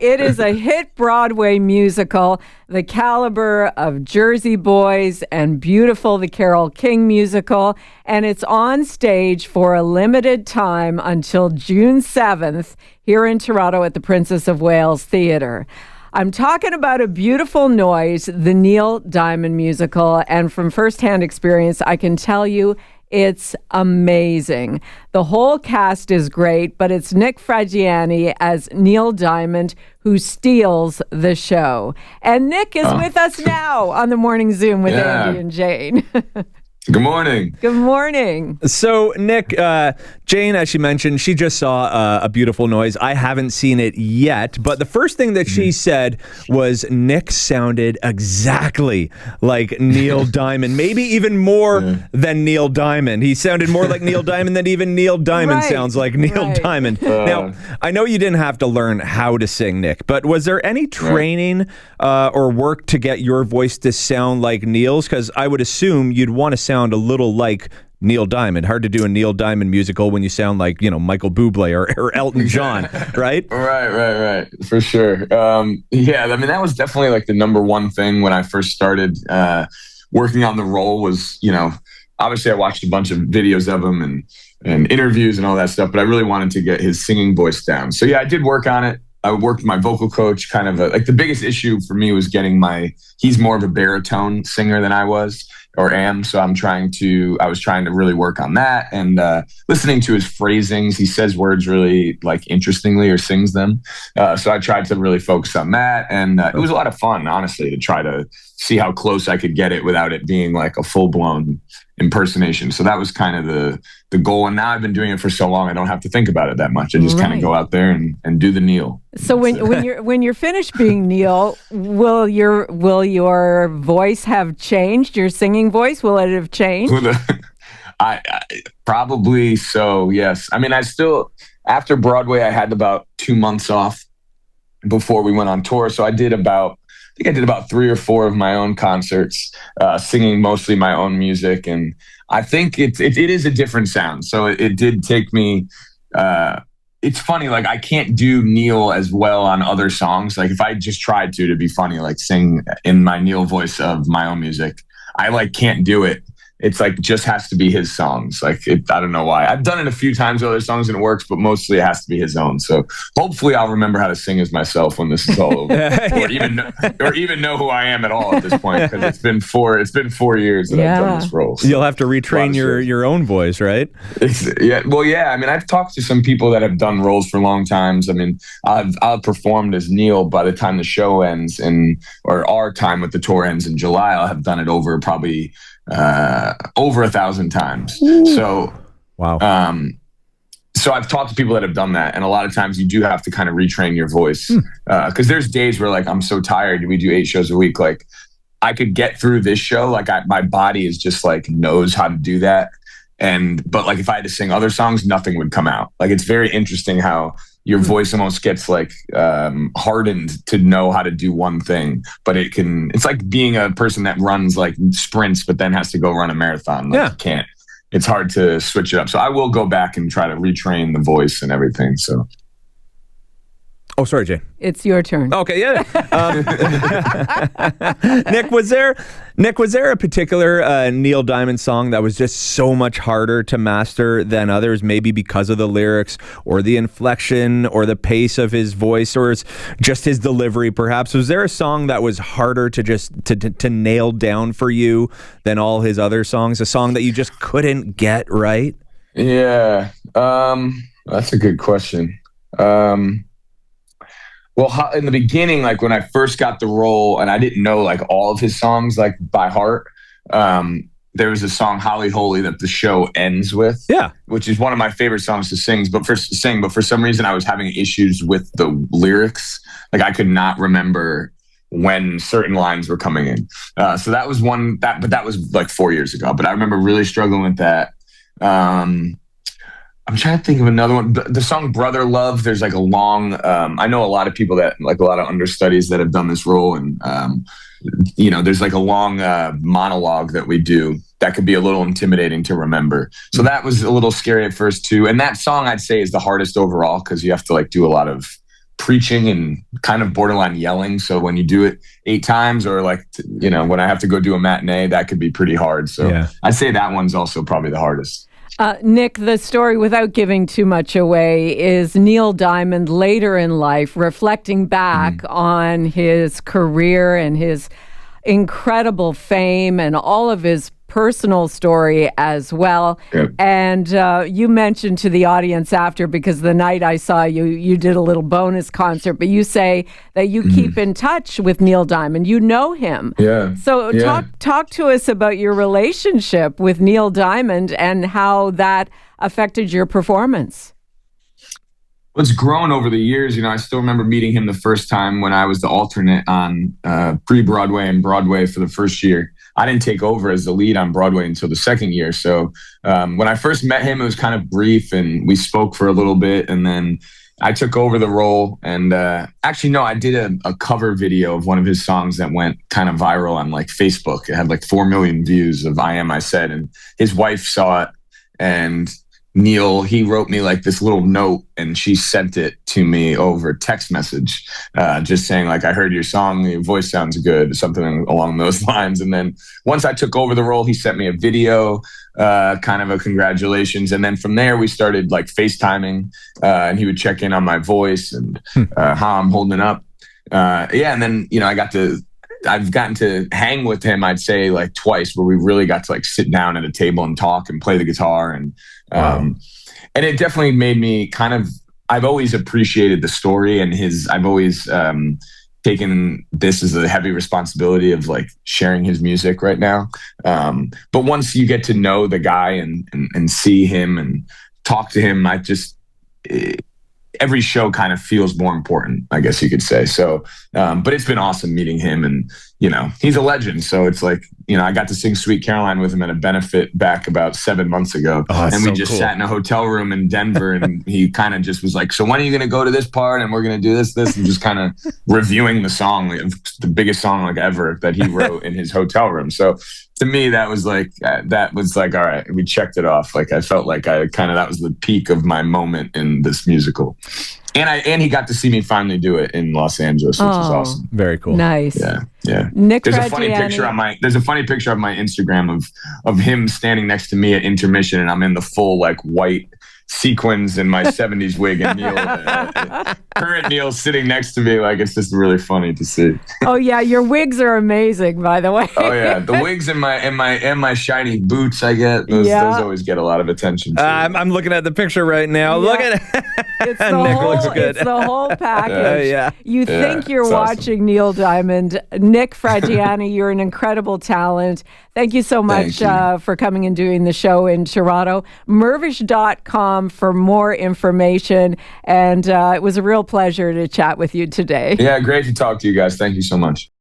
It is a hit Broadway musical, the caliber of Jersey Boys and Beautiful, the Carole King musical, and it's on stage for a limited time until June 7th here in Toronto at the Princess of Wales Theatre. I'm talking about A Beautiful Noise, the Neil Diamond musical, and from firsthand experience, I can tell you it's amazing. The whole cast is great, but it's Nick Fradiani as Neil Diamond who steals the show. And Nick is with us now on the Morning Zoom with Andy and Jane. Good morning. Good morning. So, Nick, Jane, as she mentioned, she just saw A Beautiful Noise. I haven't seen it yet, but the first thing that she said was Nick sounded exactly like Neil Diamond, maybe even more than Neil Diamond. He sounded more like Neil Diamond than even Neil Diamond sounds like Neil Diamond. Now, I know you didn't have to learn how to sing, Nick, but was there any training or work to get your voice to sound like Neil's? Because I would assume you'd want to sound a little like Neil Diamond. Hard to do a Neil Diamond musical when you sound like, you know, Michael Bublé or Elton John, right? Right. For sure. Yeah, I mean, that was definitely like the number one thing when I first started working on the role was, you know, obviously I watched a bunch of videos of him and interviews and all that stuff, but I really wanted to get his singing voice down. So yeah, I did work on it. I worked with my vocal coach, kind of like the biggest issue for me was getting he's more of a baritone singer than I was or am. So I was trying to really work on that and listening to his phrasings. He says words really like interestingly or sings them. So I tried to really focus on that. And it was a lot of fun, honestly, to try to see how close I could get it without it being like a full blown impersonation. So that was kind of the goal. And now I've been doing it for so long, I don't have to think about it that much. I just kind of go out there and do the Neil. So when you're finished being Neil, will your voice have changed? Your singing voice, will it have changed? I probably so. Yes. I mean, after Broadway, I had about 2 months off before we went on tour. So I did about 3 or 4 of my own concerts, singing mostly my own music. And I think it is a different sound. So it did take me, it's funny, like I can't do Neil as well on other songs. Like if I just tried to be funny, like sing in my Neil voice of my own music, I like can't do it. It's like just has to be his songs. Like I don't know why. I've done it a few times with other songs and it works, but mostly it has to be his own. So hopefully I'll remember how to sing as myself when this is all over, or even know who I am at all at this point, because it's been 4 years that I've done this role. So you'll have to retrain your own voice, right? Yeah. I mean, I've talked to some people that have done roles for long times. I mean, I've performed as Neil by the time the show ends, or our time with the tour ends in July. I'll have done it over probably over 1,000 times. So, wow. So I've talked to people that have done that, and a lot of times you do have to kind of retrain your voice because there's days where like I'm so tired. We do 8 shows a week. Like I could get through this show. Like my body is just like knows how to do that. But like if I had to sing other songs, nothing would come out. Like it's very interesting how your voice almost gets like hardened to know how to do one thing, but it's like being a person that runs like sprints, but then has to go run a marathon. Like you can't, it's hard to switch it up. So I will go back and try to retrain the voice and everything. So. Oh, sorry, Jane. It's your turn. Okay, yeah. Nick, was there a particular Neil Diamond song that was just so much harder to master than others, maybe because of the lyrics or the inflection or the pace of his voice or just his delivery, perhaps? Was there a song that was harder to just to nail down for you than all his other songs? A song that you just couldn't get right? Yeah, that's a good question. Well, in the beginning, like when I first got the role and I didn't know like all of his songs like by heart, there was a song Holly Holy that the show ends with, which is one of my favorite songs to sing. But for some reason I was having issues with the lyrics. Like I could not remember when certain lines were coming in. So that was but that was like 4 years ago. But I remember really struggling with that. I'm trying to think of another one. The song Brother Love, there's like a long, I know a lot of people that like a lot of understudies that have done this role. And, there's like a long monologue that we do that could be a little intimidating to remember. So that was a little scary at first too. And that song I'd say is the hardest overall because you have to like do a lot of preaching and kind of borderline yelling. So when you do it 8 times, or like, when I have to go do a matinee, that could be pretty hard. So I'd say that one's also probably the hardest. Nick, the story, without giving too much away, is Neil Diamond later in life reflecting back on his career and his incredible fame and all of his personal story as well. Yep. And you mentioned to the audience after, because the night I saw you, you did a little bonus concert, but you say that you keep in touch with Neil Diamond. You know him. Yeah. So talk to us about your relationship with Neil Diamond and how that affected your performance. It's grown over the years. I still remember meeting him the first time when I was the alternate on pre-Broadway and Broadway for the first year. I didn't take over as the lead on Broadway until the second year. So when I first met him, it was kind of brief, and we spoke for a little bit, and then I took over the role. And actually, no, I did a cover video of one of his songs that went kind of viral on like Facebook. It had like 4 million views of I Am, I Said, and his wife saw it, and Neil, he wrote me like this little note, and she sent it to me over text message, just saying like, I heard your song, your voice sounds good, something along those lines. And then once I took over the role, he sent me a video, kind of a congratulations. And then from there, we started like FaceTiming, and he would check in on my voice and how I'm holding up. And then, I've gotten to hang with him, I'd say like twice, where we really got to like sit down at a table and talk and play the guitar. And and it definitely made me I've always appreciated the story, and I've always taken this as a heavy responsibility of like sharing his music right now. But once you get to know the guy and see him and talk to him, every show kind of feels more important, I guess you could say. So, but it's been awesome meeting him, and, he's a legend. So it's like, I got to sing Sweet Caroline with him at a benefit back about 7 months ago. Oh, and we just sat in a hotel room in Denver, and he kind of just was like, so when are you going to go to this part? And we're going to do this, and just kind of reviewing the song, like, the biggest song like ever that he wrote in his hotel room. So to me, that was like, all right, we checked it off. Like, I felt like that was the peak of my moment in this musical. And he got to see me finally do it in Los Angeles, which was awesome. Very cool. Nice. Yeah. Nick There's Fradiani. a funny picture on my Instagram of him standing next to me at intermission, and I'm in the full like white sequins in my 70s wig, and Neil, current Neil, sitting next to me. Like, it's just really funny to see. Oh yeah, your wigs are amazing, by the way. Oh yeah, the wigs and my shiny boots I get. Those always get a lot of attention. I'm looking at the picture right now. Yeah. Look at it. It's the Nick whole, looks good. It's the whole package. You think you're watching awesome. Neil Diamond. Nick Fradiani, you're an incredible talent. Thank you so much for coming and doing the show in Toronto. Mirvish.com for more information. And it was a real pleasure to chat with you today. Yeah, great to talk to you guys. Thank you so much.